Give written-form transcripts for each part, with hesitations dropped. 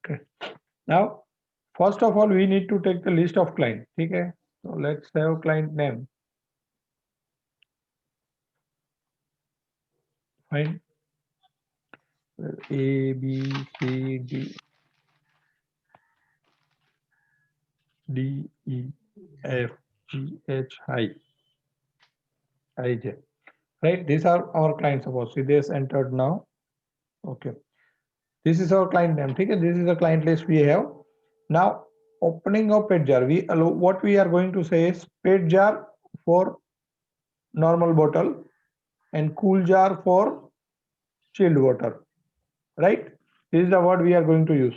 Okay. Now, first of all, we need to take the list of client. Okay. So let's have client name. Fine. A, B, C, D, E, F, G, H, I, J. Right. These are our clients. Suppose see this entered now. Okay. This is our client name. Okay. This is the client list we have. Now, opening of pet jar. We allow what we are going to say is pet jar for normal bottle and cool jar for chilled water. Right. This is the word we are going to use.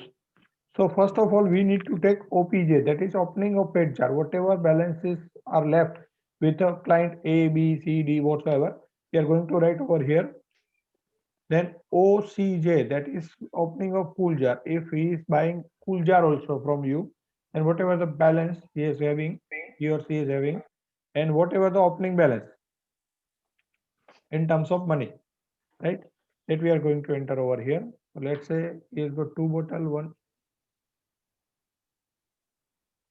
So first of all, we need to take OPJ, that is opening of pet jar. Whatever balances are left with a client A, B, C, D, whatsoever, we are going to write over here. Then OCJ, that is opening of cool jar. If he is buying cool jar also from you, and whatever the balance he is having, he or she is having, and whatever the opening balance in terms of money, right? That we are going to enter over here. So let's say he has got two bottle, one.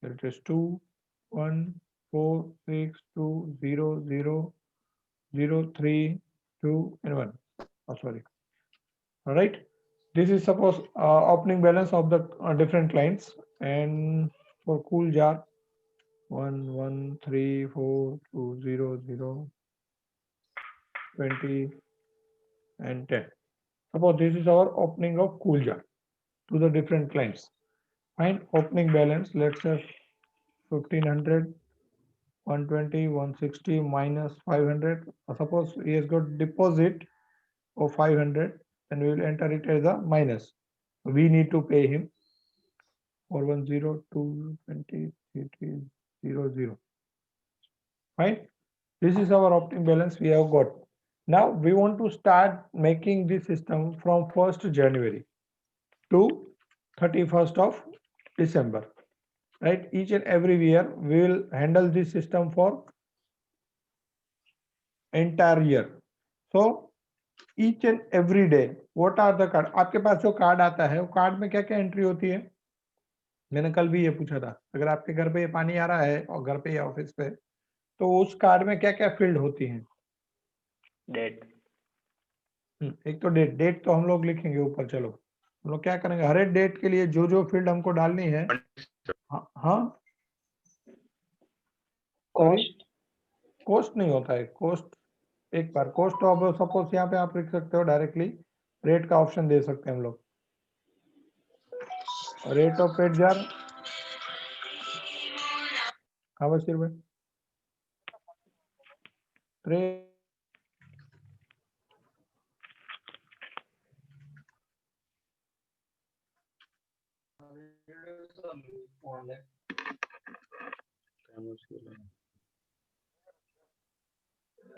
It is 2, 1, 4, 6, 2, 0, 0, 0, 3, 2, and 1. Oh, sorry. All right. This is suppose opening balance of the different clients. And for cool jar, 1, 1, 3, 4, 2, 0, 0, 20, and 10. Suppose this is our opening of cool jar to the different clients. Find opening balance. Let's say 1500. 120, 160 minus 500. Suppose he has got deposit of 500, and we will enter it as a minus. We need to pay him 410, 220, 3300. Fine. This is our opening balance we have got. Now we want to start making this system from 1st January to 31st of December. Right? Each and every year we will handle this system for entire year. So each and every day, what are the card? आपके पास जो card आता है, वो card में क्या क्या entry होती है? मैंने कल भी ये पूछा था. अगर आपके घर पे ये पानी आ रहा है और घर पे या ऑफिस पे, तो उस कार्ड में क्या क्या फील्ड होती हैं? डेट. एक तो डेट तो हम लोग लिखेंगे ऊपर. चलो हम लोग क्या करेंगे, हर एक डेट के लिए जो जो फील्ड हमको डालनी है. हाँ, कॉस्ट नहीं होता है. कॉस्ट एक बार कॉस्ट तो अब सपोज यहाँ पे आप लिख सकते हो डायरेक्टली. रेट का ऑप्शन दे सकते हैं हम लोग. Rate of pet jar. हाँ बशीर भाई. रेट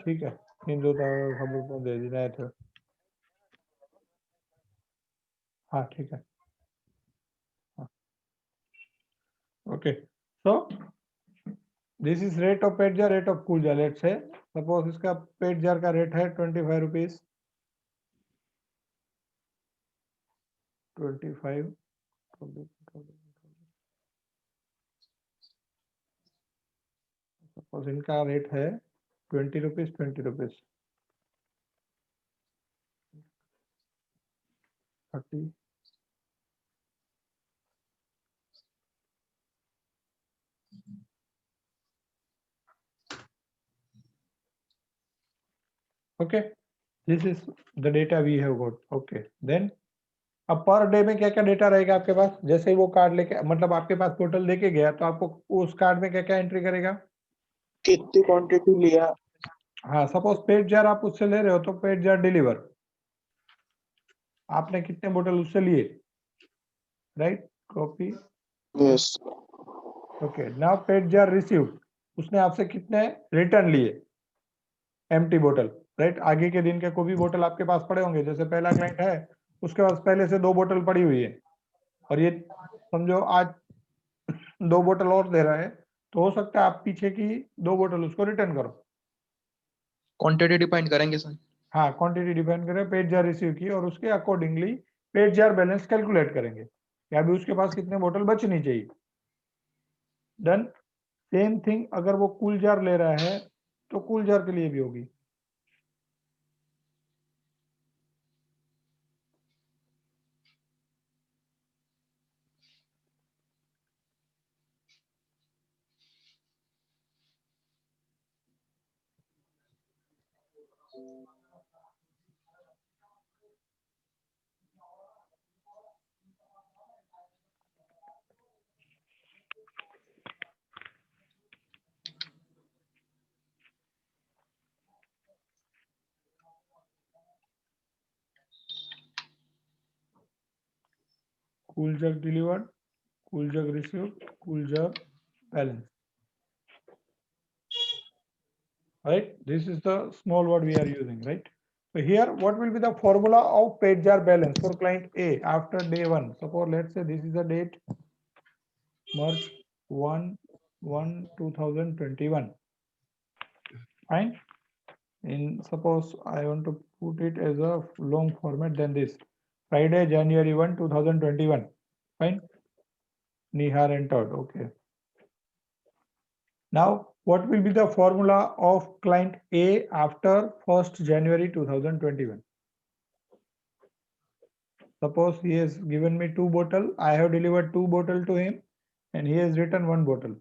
ठीक है. हिंदू खबर को दे देना है तो. हाँ ठीक है. Okay. So this is rate of pet jar, rate of cool jar. Let's say suppose इसका पेट जार का रेट है 25 रुपीज. 25. सपोज इनका रेट है 20 rupees, 20 rupees, 30. Okay. This is the data we have got. Okay. Then अब per day में क्या क्या data रहेगा आपके पास? जैसे ही वो कार्ड लेके, मतलब आपके पास टोटल लेके गया, तो आपको उस कार्ड में क्या क्या एंट्री करेगा? कितनी क्वांटिटी लिया. हाँ, सपोज पेट जार आप उससे ले रहे हो, तो पेट जार डिलीवर आपने कितने बोतल उससे लिए, right? Copy. Yes. Okay. Now pet jar receive, उसने आपसे कितने रिटर्न लिए? एम्प्टी बोतल, राइट? आगे के दिन के कोई भी बोतल आपके पास पड़े होंगे. जैसे पहला क्लाइंट है, उसके पास पहले से 2 बोतल पड़ी हुई है, और ये समझो आज 2 बोतल और दे रहा है, तो हो सकता है आप पीछे की 2 बोतल उसको रिटर्न करो. क्वांटिटी डिफाइन करेंगे सर. हाँ, क्वांटिटी डिफाइन करें, पेट जार रिसीव की, और उसके अकॉर्डिंगली पेट जार बैलेंस कैलकुलेट करेंगे. कि अभी उसके पास कितने बोतल बचनी चाहिए। डन। सेम थिंग अगर वो कूल जार ले रहा है तो कूल जार के लिए भी होगी। Cool jug delivered, cool jug received, cool jug balance. Right? This is the small word we are using, right? So here, what will be the formula of paid jar balance for client A after day 1? Suppose let's say this is the date March 1/1/2021. Fine. In suppose I want to put it as a long format than this. Friday, January 1, 2021. Fine. Nihar entered. Okay. Now, what will be the formula of client A after 1st January 2021? Suppose he has given me 2 bottles. I have delivered 2 bottles to him and he has written 1 bottle.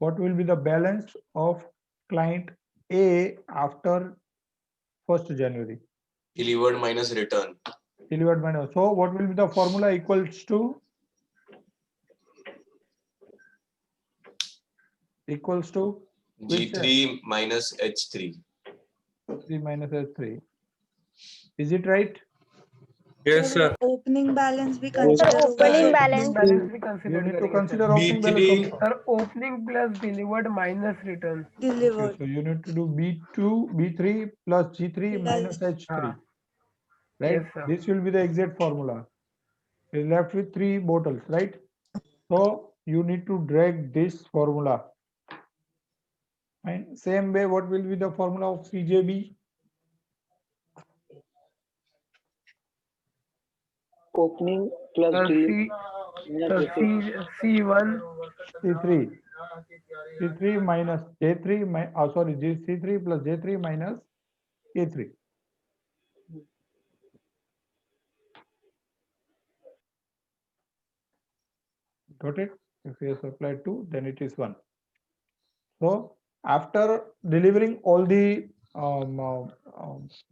What will be the balance of client A after 1st January? Delivered minus return. Delivered minus. So what will be the formula equals to? Equals to? G3 minus H3. 3 minus S3. Is it right? Yes, sir. Opening balance we Yes, consider sir. over Opening here. balance. balance we You consider need to करेंगे, consider sir. opening balance B3 also. Sir, opening plus delivered minus return. Okay, Delivered. so you need to do B2, B3 plus G3 Plus- minus H3. हाँ. Right? Yes, sir. This will be the exact formula. Is left with 3 bottles, right? So you need to drag this formula. And same way, what will be the formula of CJB? Opening plus Sir, delivery minus C, receipt. C1. C3. C3 minus J3, sorry, C3 plus J3 minus K3. Got it? If you supply 2, then it is 1. So after delivering all the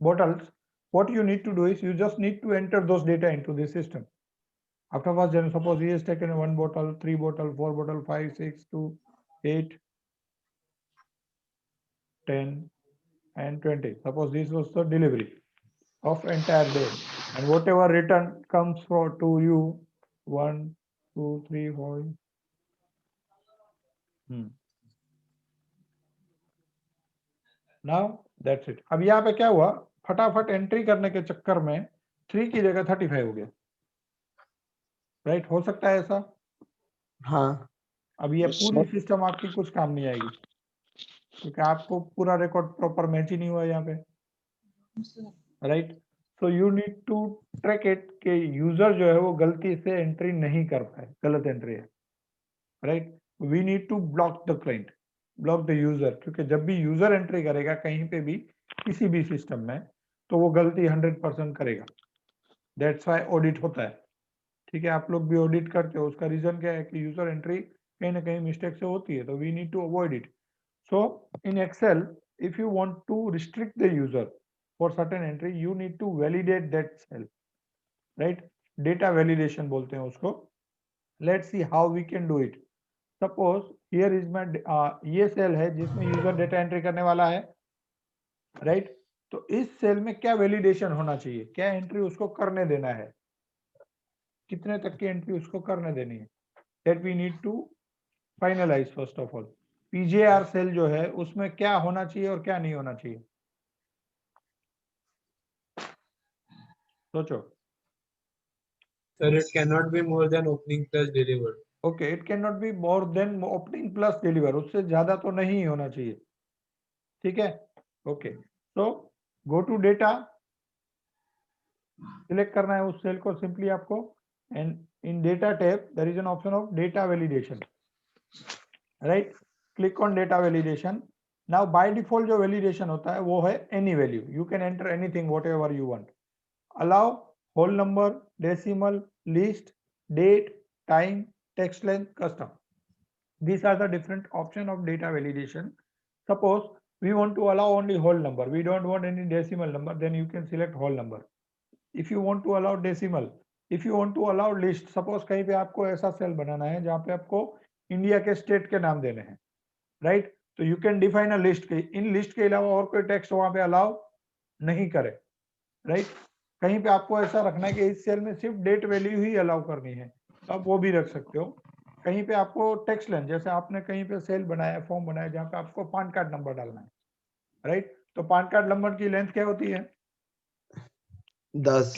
bottles, what you need to do is you just need to enter those data into the system. Afterwards, then suppose he has taken 1 bottle, 3 bottle, 4 bottle, 5, 6, 2, 8, 10, and 20. Suppose this was the delivery of entire day, and whatever return comes to you, 1, 2, 3, 4. Now that's it. अब यहाँ पे क्या हुआ, फटाफट entry करने के चक्कर में 3 की जगह 35 हो गया, राइट? हो सकता है ऐसा? हाँ. अब ये Yes, पूरी sir. सिस्टम आपकी कुछ काम नहीं आएगी, क्योंकि आपको पूरा रिकॉर्ड प्रॉपर मैच ही नहीं हुआ यहाँ पे, right? So you need to track it कि यूजर जो है वो गलती से एंट्री नहीं कर पाए, गलत एंट्री है, right? We need to block the client, block the user, क्योंकि जब भी यूजर एंट्री करेगा कहीं पे भी किसी भी सिस्टम में, तो वो गलती 100% करेगा। दैट्स व्हाई ऑडिट होता है, ठीक है? आप लोग भी ऑडिट करते हो, उसका रीजन क्या है कि यूजर एंट्री कहीं ना कहीं मिस्टेक से होती है, तो we need to avoid it. So in Excel, if you want to restrict the user for certain entry, you need to validate that cell, right? Data validation बोलते हैं उसको। Let's see how we can do it. Suppose here is my ये cell है जिसमें user data entry करने वाला है, right? तो इस सेल में क्या वैलिडेशन होना चाहिए, क्या एंट्री उसको करने देना है, कितने तक की एंट्री उसको करने देनी है, that we need to finalise first of all. PJR cell जो है उसमें क्या होना चाहिए और क्या नहीं होना चाहिए, सोचो। Sir, it cannot be more than opening plus delivered. Okay, it can not be more than opening plus deliver, उससे ज्यादा तो नहीं होना चाहिए, ठीक है? Okay, so go to data, select करना है उस सेल को सिंपली आपको, and in data tab there is an option of data validation, right? Click on data validation. Now by default जो validation होता है वो है any value, you can enter anything whatever you want. Allow whole number, decimal, list, date, time, text length, custom. These are the different option of data validation. Suppose we want to allow only whole number, we don't want any decimal number, then you can select whole number. If you want to allow decimal, if you want to allow list, suppose कहीं पे आपको ऐसा cell बनाना है जहाँ पे आपको India के state के नाम देने हैं, राइट? तो you can define a list के, इन लिस्ट के अलावा और कोई टेक्स्ट वहां पे अलाउ नहीं करे, राइट? कहीं पे आपको ऐसा रखना है कि इस सेल में सिर्फ डेट वैल्यू ही अलाउ करनी है, तो आप वो भी रख सकते हो. कहीं पे आपको टेक्स्ट लेंथ, जैसे आपने कहीं पे सेल बनाया, फॉर्म बनाया जहाँ पे आपको पान कार्ड नंबर डालना है, राइट? तो पान कार्ड नंबर की लेंथ क्या होती है? 10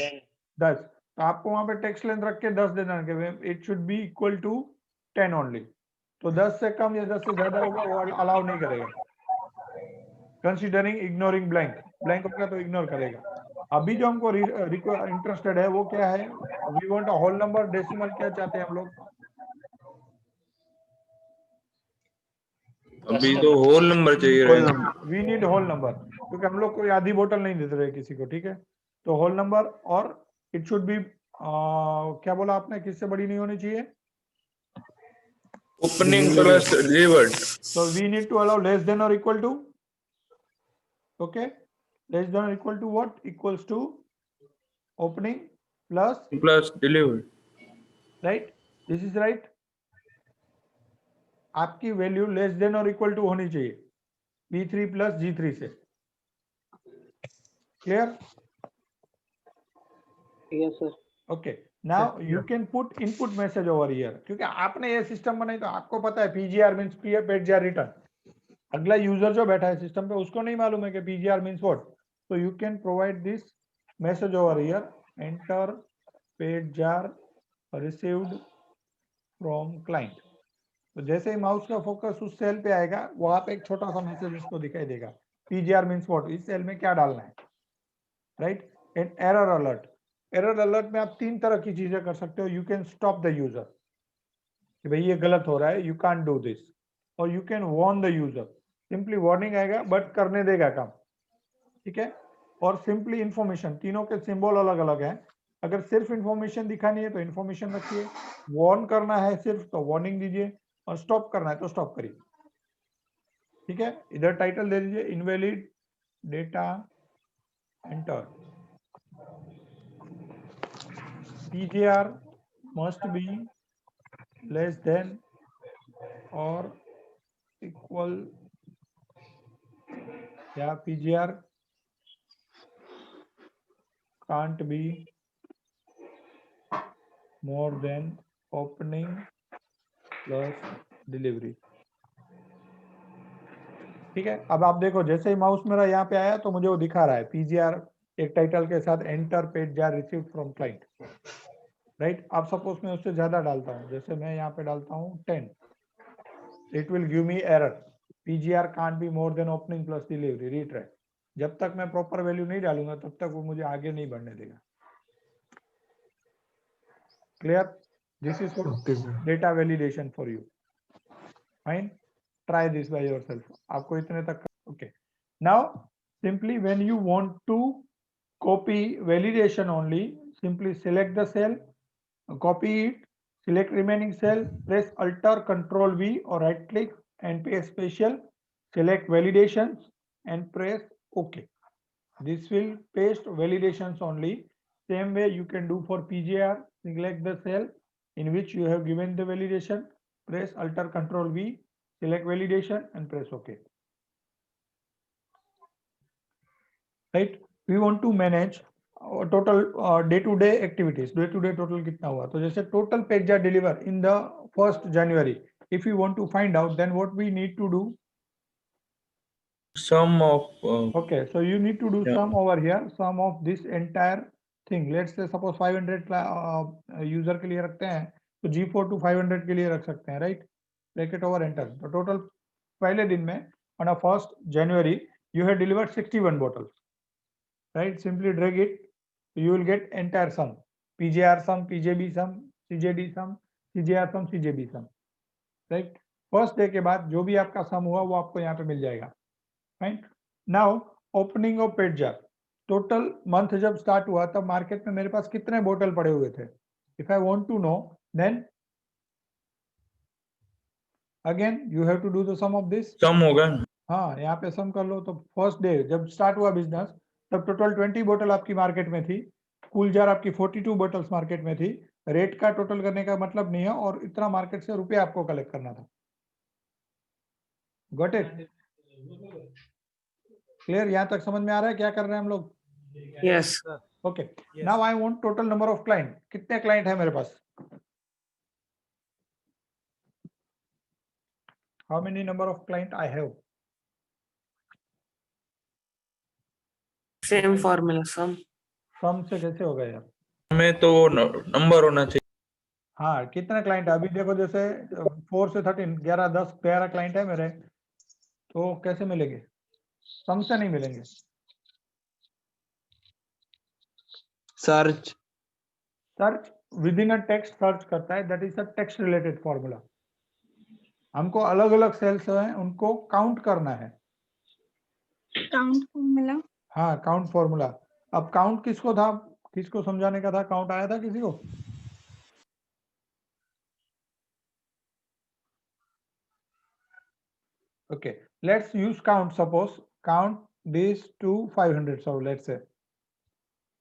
10. तो आपको वहां पे टेक्स्ट लेंथ रख के 10 देना है, it should be equal to 10 only. तो 10 से कम या 10 से ज्यादा होगा वो अलाउ नहीं करेगा. कंसीडरिंग इग्नोरिंग ब्लैंक, ब्लैंक होगा तो इग्नोर करेगा. अभी जो हमको इंटरेस्टेड है वो क्या है? We want a whole number, decimal क्या चाहते हैं हम लोग? अभी तो होल नंबर चाहिए whole रहेगा. number. We need whole number, क्योंकि हम लोग कोई आधी बोतल नहीं देते रहे किसी को, ठीक है? तो होल नंबर, और इट शुड बी क्या बोला आपने, किससे बड़ी नहीं होनी चाहिए? Opening plus delivered. So we need to allow less than or equal to, okay, less than or equal to what? Equals to opening plus, plus delivered. right? This is right. आपकी value less than और equal to होनी चाहिए P3 plus G3 से. Clear? Yes, sir. Okay. Now you can put input message over here, क्योंकि आपने ये system बनाई तो आपको पता है PGR मींस पेज रिटर्न. अगला यूजर जो बैठा है सिस्टम पे उसको नहीं मालूम है कि PGR means what. So you can provide this message over here, enter page jar received from client. तो जैसे ही माउस का फोकस उस सेल पे आएगा वहां पे एक छोटा सा मैसेज इसको दिखाई देगा, PGR मींस व्हाट, इस सेल में क्या डालना है, right? And error alert, error alert में आप तीन तरह की चीजें कर सकते हो. You can stop the user कि भाई ये गलत हो रहा है, यू कांट डू दिस, और you can warn the user. Simply warning आएगा बट करने देगा काम, ठीक है? और सिंपली इंफॉर्मेशन, तीनों के सिंबल अलग अलग हैं. अगर सिर्फ इंफॉर्मेशन दिखानी है तो इंफॉर्मेशन रखिए, वार्न करना है सिर्फ तो वार्निंग दीजिए, और स्टॉप करना है तो स्टॉप करिए, ठीक है? इधर टाइटल दे दीजिए invalid data enter. PGR must be less than or equal, या PGR can't be more than opening plus delivery. ठीक है? अब आप देखो जैसे ही माउस मेरा यहाँ पे आया तो मुझे वो दिखा रहा है PGR एक टाइटल के साथ, enter page jar received from client, right? अब सपोज मैं उससे ज्यादा डालता हूँ, जैसे मैं यहाँ पे डालता हूँ 10, it will give me error, PGR can't be more than opening plus delivery, retry. जब तक मैं प्रॉपर वैल्यू नहीं डालूंगा तब तक वो मुझे आगे नहीं बढ़ने देगा. Clear? This is for Okay, sir. Data validation for you. Fine, try this by yourself. आपको इतने तक, okay. Now simply when you want to copy validation only, simply select the cell, copy it, select remaining cell, press Alt Control V or right click and paste special, select validations and press OK. This will paste validations only. Same way you can do for PGR, select the cell in which you have given the validation, press Alt Control V, select validation and press OK. Right? We want to manage total day-to-day activities. Day-to-day total कितना हुआ? तो जैसे total page jar deliver in the 1st January. If you want to find out, then what we need to do? Sum of Okay, so you need to do Yeah. sum over here, sum of this entire thing. Let's say suppose 500 user के लिए रखते हैं, तो G4 to 500 के लिए रख सकते हैं, right? Bracket over enter. तो total पहले दिन में on a 1st January you have delivered 61 bottles. Right? Simply drag it, you will get entire sum. PJR sum, PJB sum, CJD sum, CJR sum, CJB sum, right. First day के बाद जो भी आपका सम हुआ वो आपको यहाँ पे मिल जाएगा, right. Now opening of pet jar, total month जब स्टार्ट हुआ तब मार्केट में मेरे पास कितने बोतल पड़े हुए थे। If I want to know then again you have to do the sum of this. Sum होगा ना। हाँ, यहाँ पे सम कर लो। तो फर्स्ट डे जब स्टार्ट हुआ बिजनेस तब टोटल 20 बोतल आपकी मार्केट में थी, कूल जार आपकी 42 बोतल्स मार्केट में थी। रेट का टोटल करने का मतलब नहीं है, और इतना मार्केट से रुपए आपको कलेक्ट करना था। Got it? क्लियर? यहाँ तक समझ में आ रहा है क्या कर रहे हैं हम लोग? Yes. Okay, now I want total number of client. कितने क्लाइंट है मेरे पास? How many number of client I have? Same formula, sum. Sum से कैसे होगा यार? हमें तो नंबर होना चाहिए। हाँ, कितने क्लाइंट है? अभी देखो जैसे 4 से 13, 11, 10, 11 क्लाइंट है मेरे, तो कैसे मिलेंगे? सम से नहीं मिलेंगे। Search. Search with in a text search करता है, that is a text related formula. हमको अलग अलग सेल्स हैं उनको काउंट करना है। Count formula. हाँ, काउंट फॉर्मूला। अब काउंट किसको था, किसको समझाने का था? काउंट आया था किसी को? Okay, let's use count. Suppose count this to 500, so let's say,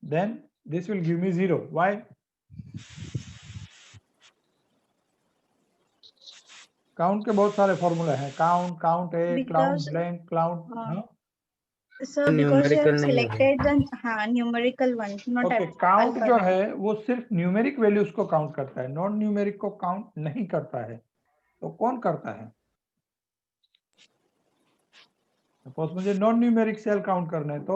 then this will give me 0. Why? Count के बहुत सारे फॉर्मूला हैं। Count, count A, count Because, blank, count. sir, because you Numerical have नहीं है। selected the numerical one, not okay, alpha- count जो alphabet. है वो सिर्फ न्यूमेरिक वैल्यूज को काउंट करता है, नॉन न्यूमेरिक को काउंट नहीं करता है। तो कौन करता है? सपोज मुझे नॉन न्यूमेरिक सेल काउंट करना है, तो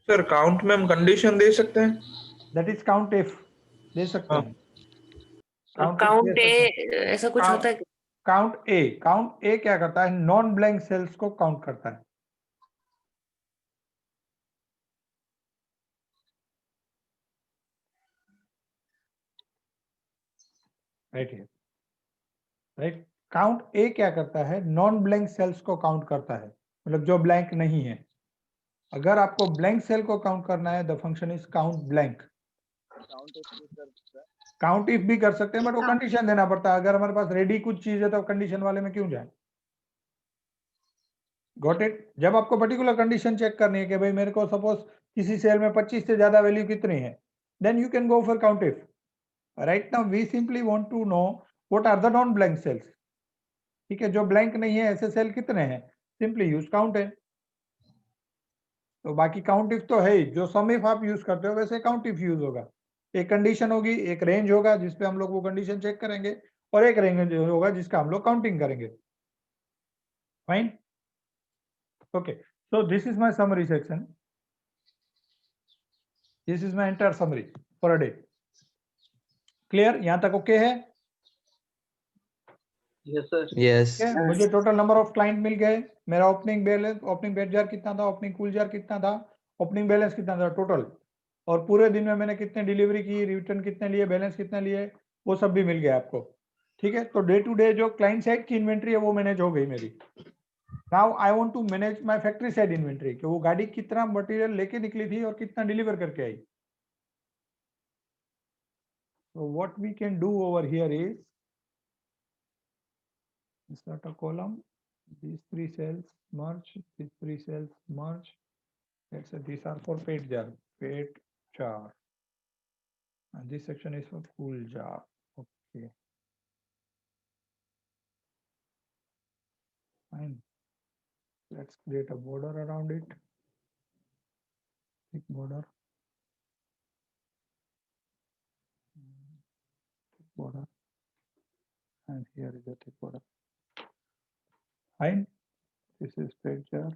सर काउंट में हम कंडीशन दे सकते हैं। दैट इज काउंट इफ, दे सकते हाँ। हैं। काउंट ऐसा कुछ होता है? काउंट ए क्या करता है? नॉन ब्लैंक सेल्स को काउंट करता है। राइट है, राइट। काउंट ए क्या करता है? नॉन ब्लैंक सेल्स को काउंट करता है, मतलब जो ब्लैंक नहीं है। अगर आपको ब्लैंक सेल को काउंट करना है, the function is count blank. Count if भी कर सकते हैं, बट वो कंडीशन देना पड़ता है। अगर हमारे पास रेडी कुछ चीज है तो कंडीशन वाले में क्यों जाए? Got it? जब आपको पर्टिकुलर कंडीशन चेक करनी है कि भाई मेरे को सपोज किसी सेल में 25 से ज्यादा वैल्यू कितनी है, then you can go for count if. Right now we simply want to know what are the non blank cells. ठीक है, जो ब्लैंक नहीं है ऐसे सेल कितने हैं? सिंपली यूज काउंट है। तो बाकी काउंट इफ तो है ही, जो सम इफ आप यूज करते हो वैसे काउंट इफ यूज होगा। एक कंडीशन होगी, एक रेंज होगा जिसपे हम लोग वो कंडीशन चेक करेंगे, और एक रेंज होगा जिसका हम लोग काउंटिंग करेंगे। Fine, okay. So this is my summary section, this is my entire summary for a day. Clear? यहां तक ओके है? Yes, sir. Yes. मुझे टोटल नंबर ऑफ क्लाइंट मिल गए। मेरा ओपनिंग बैलेंस, ओपनिंग बेट जार कितना था, ओपनिंग कूल जार कितना था, ओपनिंग बैलेंस कितना था टोटल, और पूरे दिन में मैंने कितने डिलीवरी की, रिटर्न कितने लिए, बैलेंस कितने लिए, वो सब भी मिल गया आपको। ठीक है, तो डे टू डे जो क्लाइंट साइड की इन्वेंट्री है वो मैनेज हो गई मेरी। Now I want to manage my factory side inventory, कि वो गाड़ी कितना मटेरियल लेके निकली थी और कितना डिलीवर करके आई। So what we can do over here is insert a column, these 3 cells merge, these 3 cells merge. Let's say these are for pet jar, and this section is for cool jar. Okay, fine. Let's create a border around it, thick border, and here is a thick border. Fine. This is pet jar,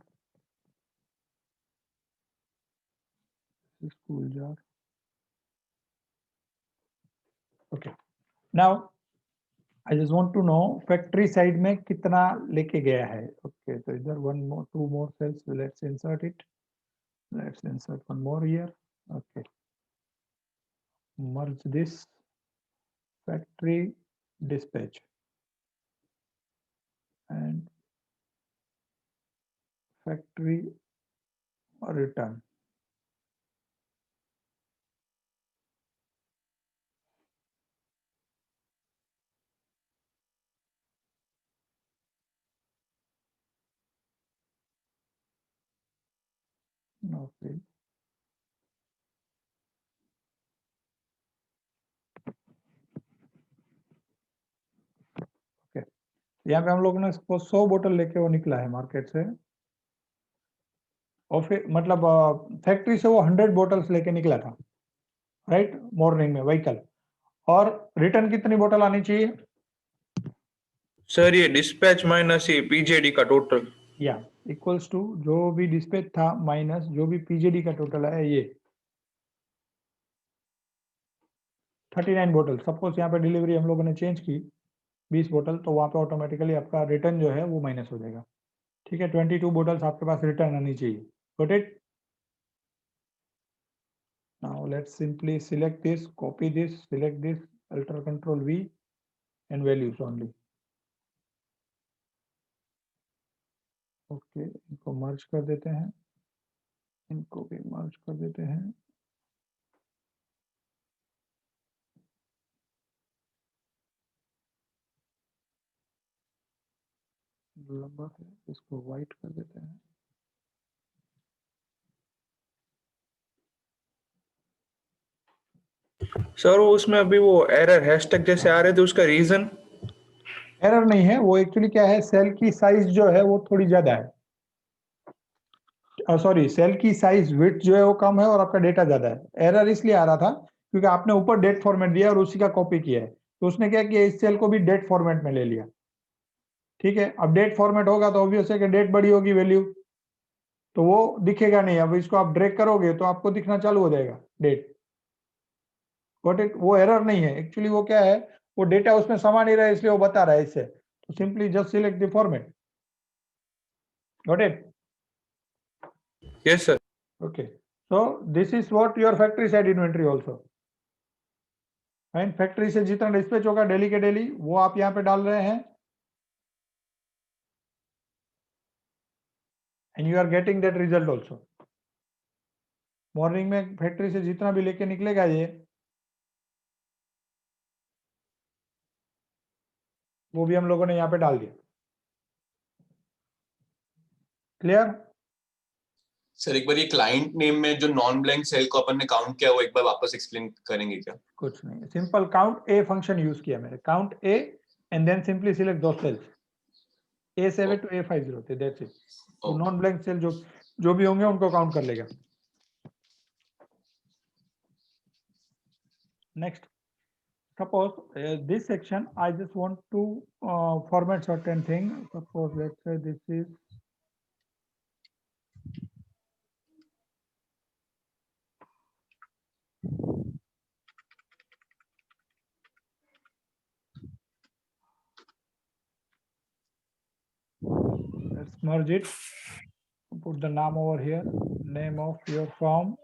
this is cool jar. Okay, now I just want to know factory side में कितना लेके गया है। Okay, so इधर 2 more cells, let's insert it, let's insert 1 more here, Okay. Merge this factory dispatch and factory return. Okay. यहाँ पे हम लोगों ने 100 बोतल लेके वो निकला है मार्केट से, और फिर मतलब फैक्ट्री से वो 100 बोतल्स लेके निकला था, राइट, मॉर्निंग में व्हीकल, और रिटर्न कितनी बोतल आनी चाहिए? सर ये डिस्पैच माइनस ये पीजेडी का टोटल। या इक्वल्स टू जो भी डिस्पैच था माइनस जो भी पीजेडी का टोटल है, ये 39 बोतल। सपोज यहाँ पे डिलीवरी हम लोगों ने चेंज की 20 बोतल, तो वहाँ पे ऑटोमेटिकली आपका रिटर्न जो है वो माइनस हो जाएगा। ठीक है, 22 बोतल्स आपके पास रिटर्न आनी चाहिए। Got it? Now let's simply select this, copy this, select this, Alt Control V and values only. Okay, इनको मर्ज कर देते हैं, इनको भी मर्ज कर देते हैं। लंबा है, इसको व्हाइट कर देते हैं। सर वो उसमें अभी वो एरर हैशटैग जैसे आ रहे थे, उसका रीजन? एरर नहीं है, वो एक्चुअली क्या है, सेल की साइज जो है वो थोड़ी ज्यादा है, सॉरी सेल की साइज विड्थ जो है वो कम है और आपका डेटा ज्यादा है। एरर इसलिए आ रहा था क्योंकि आपने ऊपर डेट फॉर्मेट दिया और उसी का कॉपी किया है, तो उसने क्या किया, इस सेल को भी डेट फॉर्मेट में ले लिया। ठीक है, अब डेट फॉर्मेट होगा तो ऑब्वियस है कि डेट बड़ी होगी वैल्यू, तो वो दिखेगा नहीं। अब इसको आप ड्रैग करोगे तो आपको दिखना चालू हो जाएगा डेट। Got it? वो एरर नहीं है, एक्चुअली वो क्या है, वो डेटा उसमें समा नहीं रहा है इसलिए वो बता रहा है इससे। तो simply just select the format. Got it? Yes sir. Okay, so this is what your factory side inventory also. And factory से जितना डिस्पैच होगा डेली के डेली वो आप यहाँ पे डाल रहे हैं, and you are getting that result also. Morning में फैक्ट्री से जितना भी लेके निकलेगा ये, वो भी हम लोगों ने यहाँ पे डाल दिया। क्लियर? सर एक बार ये क्लाइंट नेम में जो नॉन ब्लैंक सेल को अपन ने काउंट किया वो एक बार वापस एक्सप्लेन करेंगे क्या? कुछ नहीं, simple count a function use किया मैंने, count a and then simply select दो सेल्स A7 to A50 थे, दैट्स इट। वो नॉन ब्लैंक सेल जो भी होंगे उनको काउंट कर लेगा। Next, suppose this section I just want to format certain thing. Suppose let's say this is let's merge it, put the name over here, name of your firm,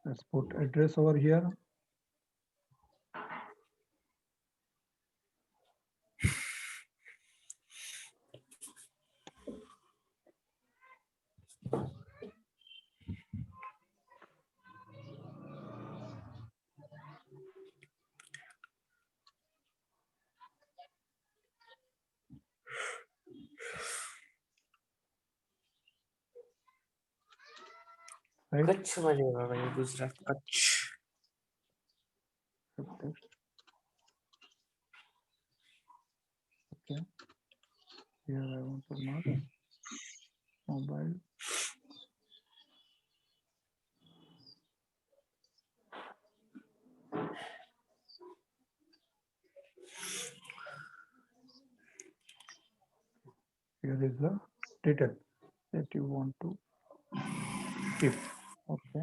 let's put address over here, right? Kutch बजेगा भाई, दूसरा Kutch. Okay, here I want to mark mobile. Here is the detail that you want to keep. Okay.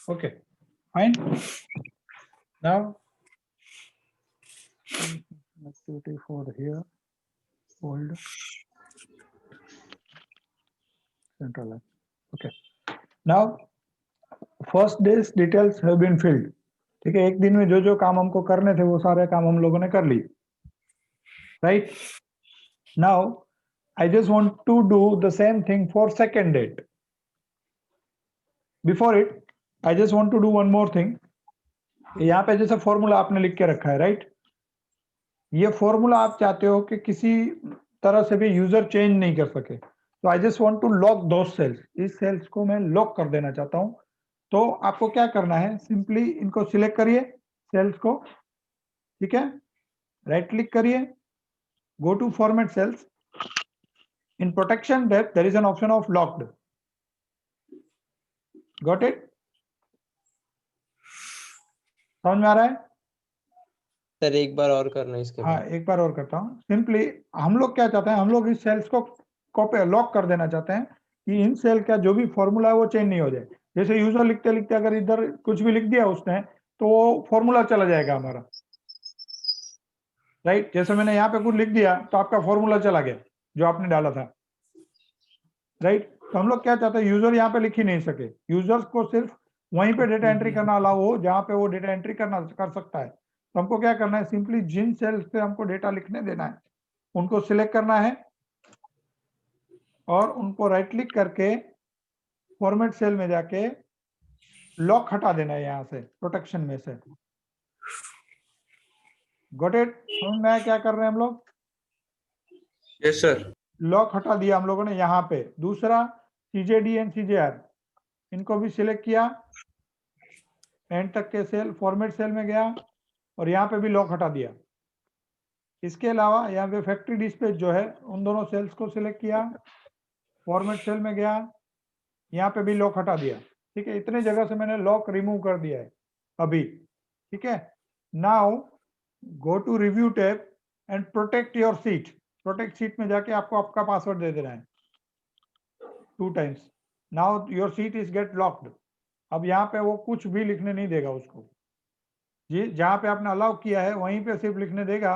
Okay, fine. Now activity for here, hold central. Okay, now first day's details have been filled. ठीक है, एक दिन में जो जो काम हमको करने थे वो सारे काम हम लोगों ने कर लिए, right? Now I just want to do the same thing for second date. Before it, I just want to do one more thing. यहाँ पे जैसे फॉर्मूला आपने लिख के रखा है, राइट? ये फॉर्मूला आप चाहते हो कि किसी तरह से भी यूजर चेंज नहीं कर सके, तो I just want to lock those cells. इस सेल्स को मैं लॉक कर देना चाहता हूं. तो आपको क्या करना है, सिंपली इनको सिलेक्ट करिए सेल्स को, ठीक है, राइट क्लिक करिए, go to format cells. In protection depth there is an option of locked. Got it? समझ में आ रहा है? सर एक बार और करना इसके हाँ, बाद। एक बार और करता हूँ. सिंपली हम लोग क्या चाहते हैं, हम लोग इस सेल्स को कॉपी लॉक कर देना चाहते हैं कि इन सेल का जो भी फॉर्मूला है वो चेंज नहीं हो जाए. जैसे यूजर लिखते लिखते अगर इधर कुछ भी लिख दिया उसने तो वो फॉर्मूला चला जाएगा हमारा, राइट? जैसे मैंने यहाँ पे कुछ लिख दिया तो आपका फॉर्मूला चला गया जो आपने डाला था, राइट? तो हम लोग क्या चाहते हैं, यूजर यहाँ पे लिख ही नहीं सके. यूजर्स को सिर्फ वहीं पे डेटा एंट्री करना अलाउ हो जहाँ पे वो डेटा एंट्री कर सकता है. तो हमको क्या करना है, सिंपली जिन सेल्स पे हमको डेटा लिखने देना है उनको सिलेक्ट करना है और उनको राइट क्लिक करके फॉर्मेट सेल में जाके लॉक हटा देना है यहाँ से, प्रोटेक्शन में से. Got it? समझ में आया क्या कर रहे हैं हम लोग? Yes sir. लॉक हटा दिया हम लोगों ने यहाँ पे. दूसरा CJD एंड CJR, इनको भी सिलेक्ट किया, एंड तक के सेल फॉर्मेट सेल में गया और यहाँ पे भी लॉक हटा दिया. इसके अलावा यहाँ पे फैक्ट्री डिस्पैच जो है उन दोनों सेल्स को सिलेक्ट किया, फॉर्मेट सेल में गया, यहाँ पे भी लॉक हटा दिया. ठीक है, इतने जगह से मैंने लॉक रिमूव कर दिया है अभी. ठीक है, now go to review tab and protect your sheet. Protect sheet में जाके आपको आपका पासवर्ड दे देना है 2 times. Now your sheet is get locked. अब यहाँ पे वो कुछ भी लिखने नहीं देगा उसको. जी, जहाँ पे आपने अलाउ किया है वहीं पे सिर्फ लिखने देगा,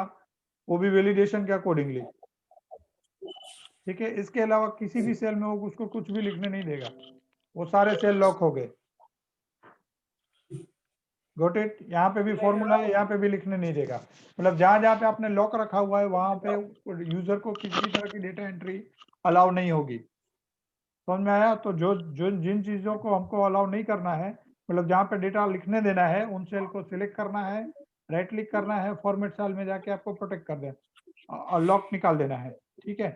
वो भी वैलिडेशन के अकॉर्डिंगली. ठीक है, इसके अलावा किसी भी सेल में वो उसको कुछ भी लिखने नहीं देगा. वो सारे सेल लॉक हो गए. Got it? यहाँ पे भी फॉर्मूला है, यहाँ पे भी लिखने नहीं देगा. मतलब जहां जहां पे आपने लॉक रखा हुआ है वहां पे यूजर को किसी भी तरह की डेटा एंट्री अलाउ नहीं होगी. समझ में आया? तो जो जो जिन चीजों को हमको अलाउ नहीं करना है, मतलब जहाँ पे डेटा लिखने देना है, उन सेल को सिलेक्ट करना है, राइट क्लिक करना है, फॉर्मेट सेल में जाके आपको प्रोटेक्ट कर देना और लॉक निकाल देना है. ठीक है,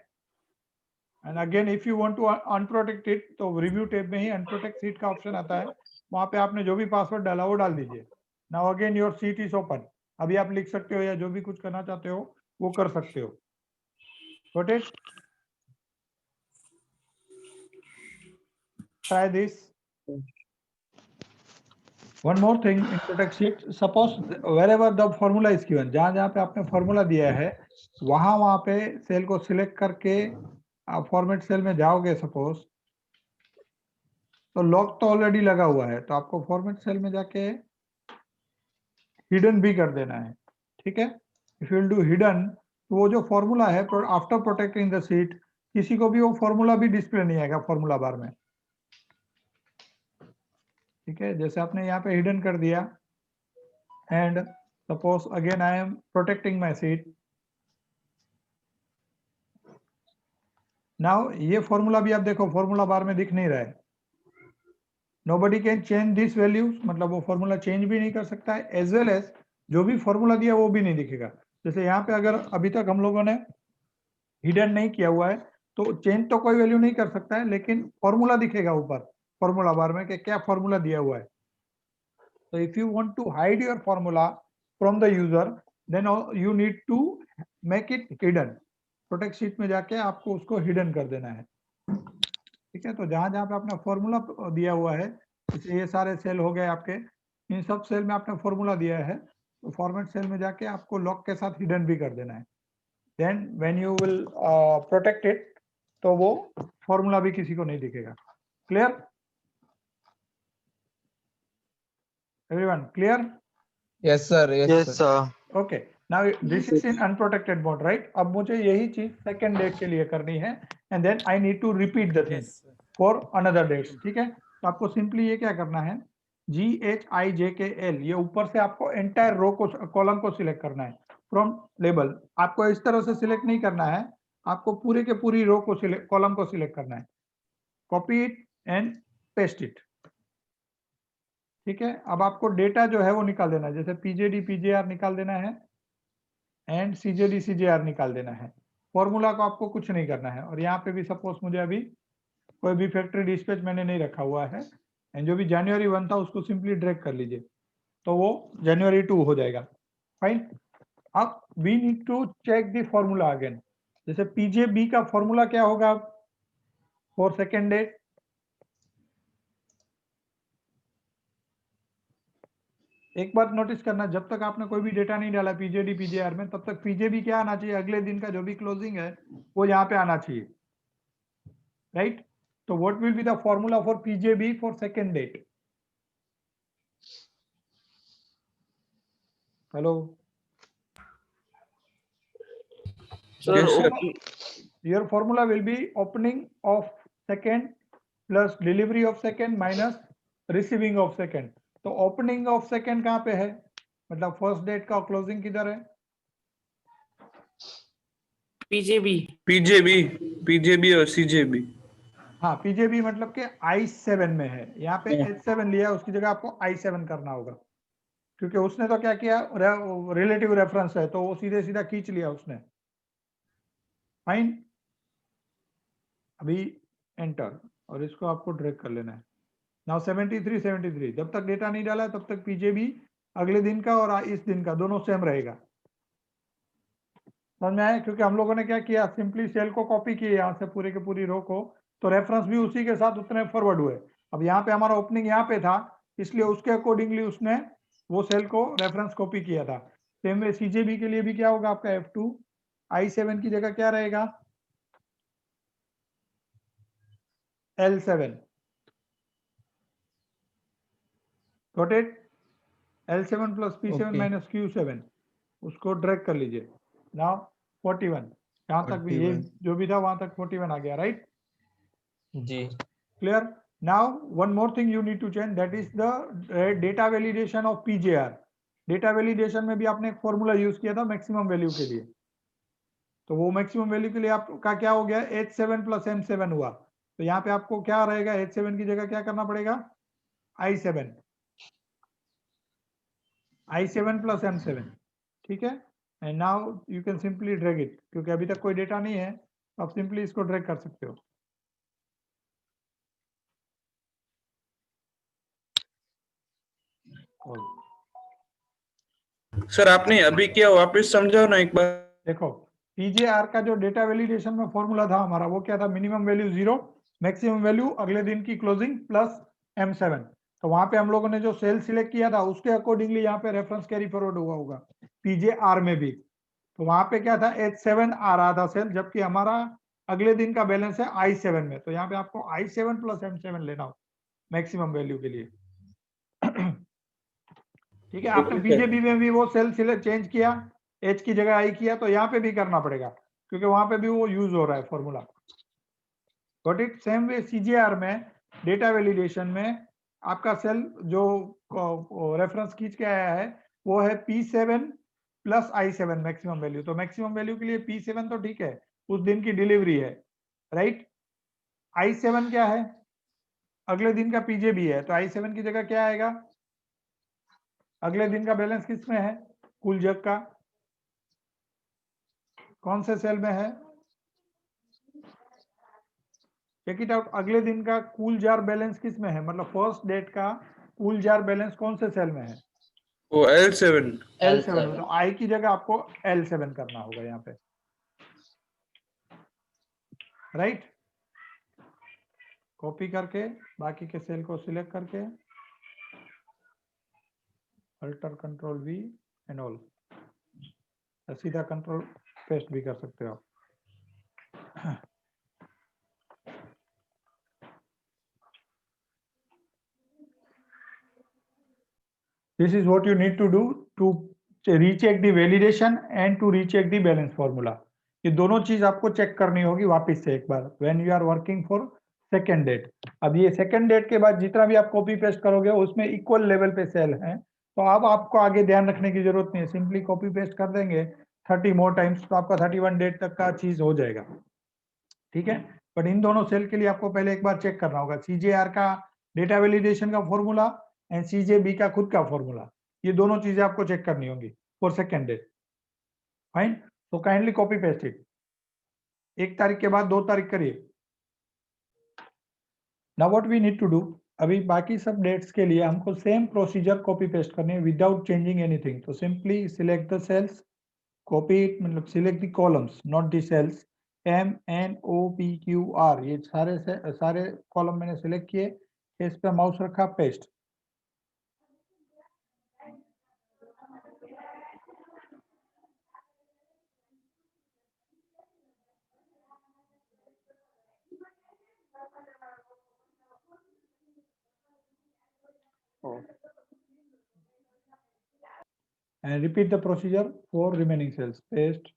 and again if you want to unprotect it तो रिव्यू टैब में ही अनप्रोटेक्ट सीट का ऑप्शन आता है, वहां पे आपने जो भी पासवर्ड डाला वो डाल दीजिए. Now again your sheet is open. अभी आप लिख सकते हो या जो भी कुछ करना चाहते हो वो कर सकते हो. Got it? try this. One more thing in protect sheet. Suppose wherever the formula is given, जहां जहां पे आपने फॉर्मूला दिया है वहां पे सेल को सिलेक्ट करके आप फॉर्मेट सेल में जाओगे सपोज, तो लॉक तो ऑलरेडी लगा हुआ है, तो आपको फॉर्मेट सेल में जाके हिडन भी कर देना है. ठीक है, if you will do hidden तो वो जो फॉर्मूला है आफ्टर प्रोटेक्टिंग द सीट, किसी को भी वो फॉर्मूला भी डिस्प्ले नहीं आएगा फॉर्मूला बार में. ठीक है, जैसे आपने यहाँ पे हिडन कर दिया and suppose again I am protecting my seat. Now ये फॉर्मूला भी आप देखो फॉर्मूला बार में दिख नहीं रहा है. Nobody can change this values, मतलब वो फॉर्मूला चेंज भी नहीं कर सकता है, एज वेल एज जो भी फॉर्मूला दिया वो भी नहीं दिखेगा. जैसे यहाँ पे अगर अभी तक हम लोगों ने हिडन नहीं किया हुआ है तो चेंज तो कोई वैल्यू नहीं कर सकता है, लेकिन फॉर्मूला दिखेगा ऊपर फॉर्मूला बार में कि क्या फॉर्मूला दिया हुआ है. So if you want to hide your formula from the user, then you need to make it hidden. Protect sheet में जाके आपको उसको हिडन कर देना है. ठीक है, तो जहां जहां पे आपने फॉर्मूला दिया हुआ है, जैसे ये सारे सेल हो गए आपके, इन सब सेल में आपने फॉर्मूला दिया है, तो फॉर्मेट सेल में जाके आपको लॉक के साथ हिडन भी कर देना है. Then when you will protect it तो वो फॉर्मूला भी किसी को नहीं दिखेगा. Clear? Everyone clear? Yes sir, yes sir. Okay, now this is in unprotected mode, right? अब मुझे यही चीज सेकेंड डेट के लिए करनी है and then I need to repeat the thing for another dates. ठीक है, तो आपको सिंपली ये क्या करना है, GHIJKL, ये ऊपर से आपको एंटायर रो को, कॉलम को सिलेक्ट करना है फ्रॉम लेबल. आपको इस तरह से सिलेक्ट नहीं करना है, आपको पूरे के पूरी रो को सिलेक्ट, कॉलम को सिलेक्ट करना है. Copy it and paste it. ठीक है, अब आपको डेटा जो है वो निकाल देना है, जैसे पीजेडी पीजेआर निकाल देना है एंड सीजेडी सीजेआर निकाल देना है. फॉर्मूला को आपको कुछ नहीं करना है. और यहाँ पे भी सपोज मुझे अभी कोई भी फैक्ट्री डिस्पैच मैंने नहीं रखा हुआ है एंड जो भी जनवरी 1 था उसको सिंपली ड्रैग कर लीजिए तो वो जनवरी 2 हो जाएगा. फाइन. अब we need to check the formula again. जैसे पीजेबी का फॉर्मूला क्या होगा फॉर सेकेंड डेट, एक बात नोटिस करना, जब तक आपने कोई भी डेटा नहीं डाला पीजेडी पीजेआर में, तब तक पीजेबी क्या आना चाहिए, अगले दिन का जो भी क्लोजिंग है वो यहाँ पे आना चाहिए, राइट? तो what will be the formula for PJB for second date? Hello Sir, Yes, sir. your formula will be opening of second plus delivery of second minus receiving of second. तो opening of second कहाँ पे है, मतलब first date का closing किधर है? PJB. पीजेबी और सीजेबी. हाँ, पीजेबी मतलब के I7 में है, यहाँ पे H7 लिया है, उसकी जगह आपको I7 करना होगा क्योंकि उसने तो क्या किया, रिलेटिव रेफरेंस है तो वो सीधे सीधा खींच लिया उसने. फाइन. अभी एंटर और इसको आपको ड्रैग कर लेना है. नाउ 73 जब तक डेटा नहीं डाला है तब तक पीजेबी अगले दिन का और इस दिन का दोनों सेम रहेगा. समझ में आया? क्योंकि हम लोगों ने क्या किया, सिंपली सेल को कॉपी किए यहाँ से पूरे के पूरी रो को, तो रेफरेंस भी उसी के साथ उतने फॉरवर्ड हुए. अब यहाँ पे हमारा ओपनिंग यहाँ पे था इसलिए उसके अकॉर्डिंगली उसने वो सेल को रेफरेंस कॉपी किया था. सेम वे सीजेबी के लिए भी क्या होगा, आपका F2 I7 की जगह क्या रहेगा, L7. Got it? L7 plus P7 Okay. minus Q7, उसको ड्रैग कर लीजिए. नाउ 41, यहाँ तक भी ये 41. जो भी था वहां तक 41 आ गया, right? Ji. Clear? Now one more thing you need to change, that is the data validation of PJR. Data validation में भी आपने एक फॉर्मूला यूज किया था मैक्सिमम वैल्यू के लिए, तो वो मैक्सिमम वैल्यू के लिए आपका क्या हो गया, H7 plus M7 हुआ. तो यहाँ पे आपको क्या रहेगा, H7 की जगह क्या करना पड़ेगा, I7 plus M7. ठीक है, and now you can simply drag it, क्योंकि अभी तक कोई डेटा नहीं है, आप सिंपली इसको ड्रैग कर सकते हो. सर आपने अभी किया वापस समझाओ ना एक बार. देखो, पीजेआर का जो डेटा वैलिडेशन में फॉर्मूला था हमारा वो क्या था, मिनिमम वैल्यू 0, मैक्सिमम वैल्यू अगले दिन की क्लोजिंग प्लस M7. तो वहां पे हम लोगों ने जो सेल सिलेक्ट किया था उसके अकॉर्डिंगली यहाँ पे रेफरेंस कैरी फॉरवर्ड हुआ होगा पीजेआर में भी. तो वहां पे क्या था, H7 आ रहा था सेल, जबकि हमारा अगले दिन का बैलेंस है I7 में. तो यहाँ पे आपको I7 plus M7 लेना हो मैक्सिमम वैल्यू के लिए. ठीक है, आपने पीजेबी में भी वो सेल सिलेक्ट चेंज किया, H की जगह I किया, तो यहाँ पे भी करना पड़ेगा क्योंकि वहां पे भी वो यूज हो रहा है formula. Got it? Same way CJR में डेटा वैलिडेशन में आपका सेल जो रेफरेंस खींच के आया है वो है P7 plus I7 maximum value. तो मैक्सिमम वैल्यू के लिए P7 तो ठीक है, उस दिन की डिलीवरी है, राइट? I7 क्या है, अगले दिन का पीजेबी है, तो I7 की जगह क्या आएगा, अगले दिन का बैलेंस किस में है, कुल जग का, कौन से सेल में है, चेक इट आउट. अगले दिन का कूल जार बैलेंस किस में है, मतलब फर्स्ट डेट का कूल जार बैलेंस कौन से सेल में है, वो L7. L7 में. तो I की जगह आपको L7 करना होगा यहाँ पे, राइट? कॉपी करके बाकी के सेल को सिलेक्ट करके alter control V and all, सीधा कंट्रोल पेस्ट भी कर सकते हो आप. This is what you need to do to recheck the validation and to recheck the balance formula. ये दोनों चीज आपको चेक करनी होगी वापस से एक बार when you are working for second date. अब ये second date के बाद जितना भी आप कॉपी पेस्ट करोगे उसमें इक्वल लेवल पे सेल है, तो अब आपको आगे ध्यान रखने की जरूरत नहीं है, सिंपली कॉपी पेस्ट कर देंगे 30 मोर टाइम्स तो आपका 31 डेट तक का चीज हो जाएगा, ठीक है। बट इन दोनों सेल के लिए आपको पहले एक बार चेक करना होगा CJR का डेटा वैलिडेशन का फॉर्मूला एंड CJB का खुद का फॉर्मूला, ये दोनों चीजें आपको चेक करनी होगी फॉर सेकेंड डेट। फाइन, तो काइंडली कॉपी पेस्ट इट, 1 तारीख के बाद 2 तारीख करिए। Now what we need to do, अभी बाकी सब डेट्स के लिए हमको सेम प्रोसीजर कॉपी पेस्ट करनी है विदाउट चेंजिंग एनीथिंग। तो simply select the cells, copy it, मतलब select the columns not the cells, MNOPQR, ये सारे कॉलम मैंने सिलेक्ट किए, इस पे माउस रखा, paste. And repeat the procedure for remaining cells. Paste.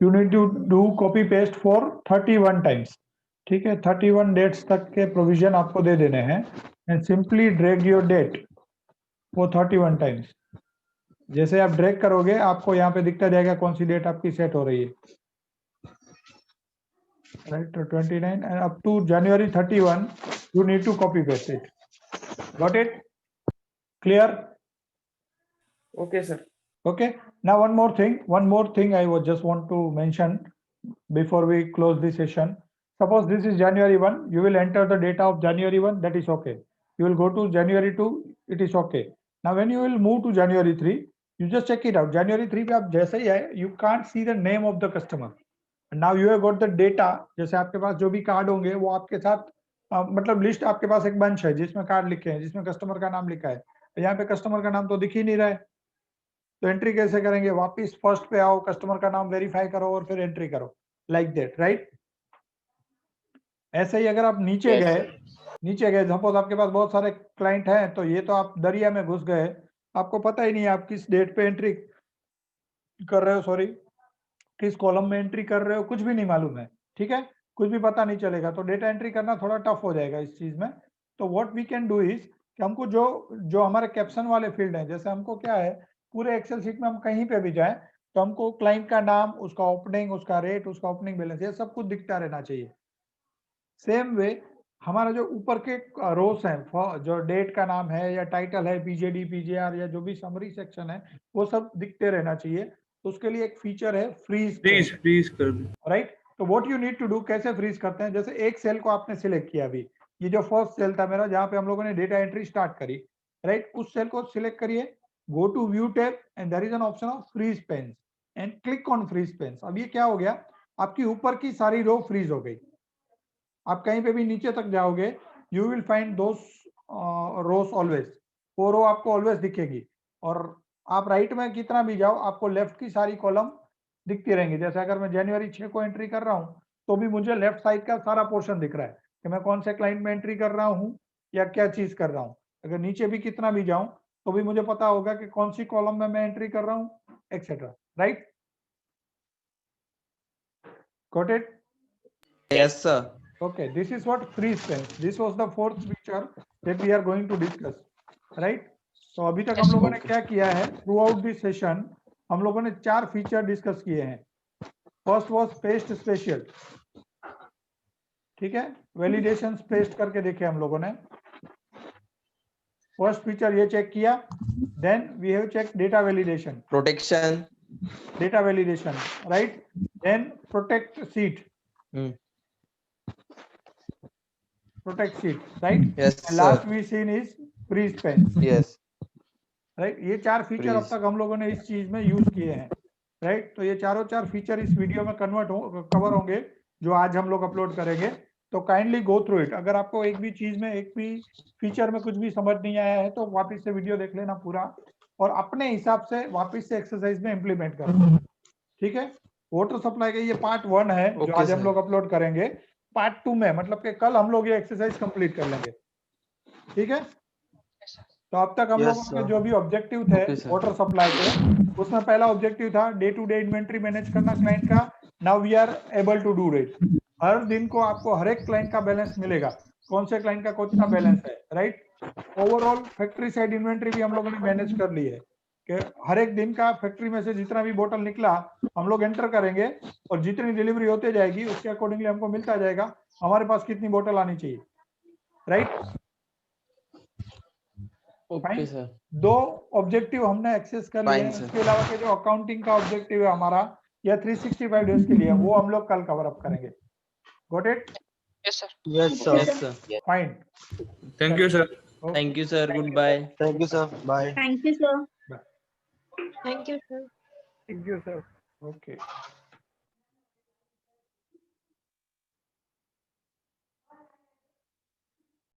You need to do copy paste for 31 times. ठीक है, 31 डेट्स तक के प्रोविजन आपको दे देने हैं and simply drag your date वो 31 टाइम्स। जैसे आप ड्रैग करोगे आपको यहाँ पे दिखता जाएगा कौन सी डेट आपकी सेट हो रही है, राइट। तो 29 and up to January 31 you need to copy paste it. Got it? Clear? Okay, sir. Okay, now one more thing I would just want to mention before we close this session. Suppose this is January 1, you will enter the data of January 1, that is okay. You will go to January 2, it is okay. Now when you will move to January 3, you just check it out. January 3 पे आप जैसे ही आए, you can't see the name of the customer. And now you have got the data, जैसे आपके पास जो भी card होंगे वो आपके साथ मतलब लिस्ट आपके पास एक बंच है जिसमें कार्ड लिखे हैं, जिसमें कस्टमर का नाम लिखा है। यहाँ पे कस्टमर का नाम तो दिख ही नहीं रहा है, तो एंट्री कैसे करेंगे? वापस फर्स्ट पे आओ, कस्टमर का नाम वेरीफाई करो और फिर एंट्री करो, लाइक दैट, राइट। ऐसे ही अगर आप नीचे गए, सपोज आपके पास बहुत सारे क्लाइंट हैं, तो ये तो आप दरिया में घुस गए, आपको पता ही नहीं आप किस डेट पे एंट्री कर रहे हो, सॉरी किस कॉलम में एंट्री कर रहे हो, कुछ भी नहीं मालूम है, ठीक है, कुछ भी पता नहीं चलेगा, तो डेटा एंट्री करना थोड़ा टफ हो जाएगा इस चीज में। तो what we can do is कि हमको जो हमारे कैप्शन वाले फील्ड हैं, जैसे हमको क्या है, पूरे एक्सेल शीट में हम कहीं पे भी जाएं तो हमको क्लाइंट का नाम, उसका ओपनिंग, उसका रेट, उसका ओपनिंग बैलेंस, ये सब कुछ दिखता रहना चाहिए। सेम वे हमारा जो ऊपर के रोस हैं, जो डेट का नाम है या टाइटल है, PJD, PJR या जो भी समरी सेक्शन है, वो सब दिखते रहना चाहिए। तो उसके लिए एक फीचर है फ्रीज कर दो, राइट। तो what you need to do, कैसे फ्रीज करते हैं, जैसे एक सेल को आपने सिलेक्ट किया, अभी ये जो फर्स्ट सेल था मेरा जहां पे हम लोगों ने डेटा एंट्री स्टार्ट करी, राइट, उस सेल को सिलेक्ट करिए, go to view tab and there is an option of freeze pens and click on freeze pens। अब ये क्या हो गया, आपकी ऊपर की सारी रो फ्रीज हो गई। आप कहीं पे भी नीचे तक जाओगे, you will find those rows always, वो रो आपको ऑलवेज दिखेगी, और आप राइट में कितना भी जाओ आपको लेफ्ट की सारी कॉलम दिखती रहेंगी। जैसे अगर मैं January 6 को एंट्री कर रहा हूँ तो भी मुझे लेफ्ट साइड का सारा पोर्शन दिख रहा है कि मैं कौन से क्लाइंट में एंट्री कर रहा हूँ या क्या चीज कर रहा हूँ। अगर नीचे भी कितना भी जाऊं तो भी मुझे पता होगा कि कौन सी कॉलम में मैं एंट्री कर रहा हूं, etcetera, right. Got it? Yes, sir. Okay, this is what freeze pens, this was the fourth feature that we are going to discuss, right? तो अभी तक हम लोगों ने क्या किया है, थ्रू आउट दिस सेशन हम लोगों ने 4 फीचर डिस्कस किए हैं। फर्स्ट वाज पेस्ट स्पेशल, ठीक है, वैलिडेशन पेस्ट करके देखे हम लोगों ने। फर्स्ट फीचर ये चेक किया, then we have check data validation, Protection. Data validation, right, then protect sheet, protect sheet, right, Yes, last sir. We seen is freeze pane, Yes. Right. ये 4 feature अब Freeze. तक हम लोगों ने इस चीज में यूज किए हैं, राइट। तो ये चारों 4 फीचर इस वीडियो में कवर होंगे जो आज हम लोग अपलोड करेंगे। तो काइंडली गो थ्रू इट। अगर आपको एक भी चीज में, एक भी फीचर में कुछ भी समझ नहीं आया है तो वापस से वीडियो देख लेना पूरा और अपने हिसाब से वापस से एक्सरसाइज में इम्प्लीमेंट करना। ठीक है, वाटर सप्लाई का ये पार्ट 1 है जो Okay, आज हम sir. लोग अपलोड करेंगे। पार्ट 2 में मतलब कि कल हम लोग ये एक्सरसाइज कंप्लीट कर लेंगे। ठीक है, तो अब तक हम Yes, लोगों के sir. जो भी ऑब्जेक्टिव थे Okay, sir. वाटर सप्लाई के, उसमें पहला ऑब्जेक्टिव था day to day inventory manage करना क्लाइंट का। Now we are able to do it. हर दिन को आपको हर एक क्लाइंट का बैलेंस मिलेगा, कौन से क्लाइंट का कितना बैलेंस है, right. Overall factory side inventory भी हम लोगों ने मैनेज कर ली है कि हर एक दिन का फैक्ट्री में से जितना भी बोतल निकला हम लोग एंटर करेंगे और जितनी डिलीवरी होते जाएगी उसके अकॉर्डिंगली हमको मिलता जाएगा हमारे पास कितनी बोतल आनी चाहिए, राइट। Okay, sir. 2 ऑब्जेक्टिव हमने एक्सेस कर लिए Fine, हैं। sir. इसके अलावा के जो अकाउंटिंग का ऑब्जेक्टिव है हमारा या 365 डेज के लिए, वो हम लोग कल कवर अप करेंगे। Got it? Yes, sir. Yes, sir. Fine. Thank you, sir. Thank you, sir. Goodbye. Thank you, sir. Bye. Thank you, sir. Thank you, sir. Thank you sir. Okay.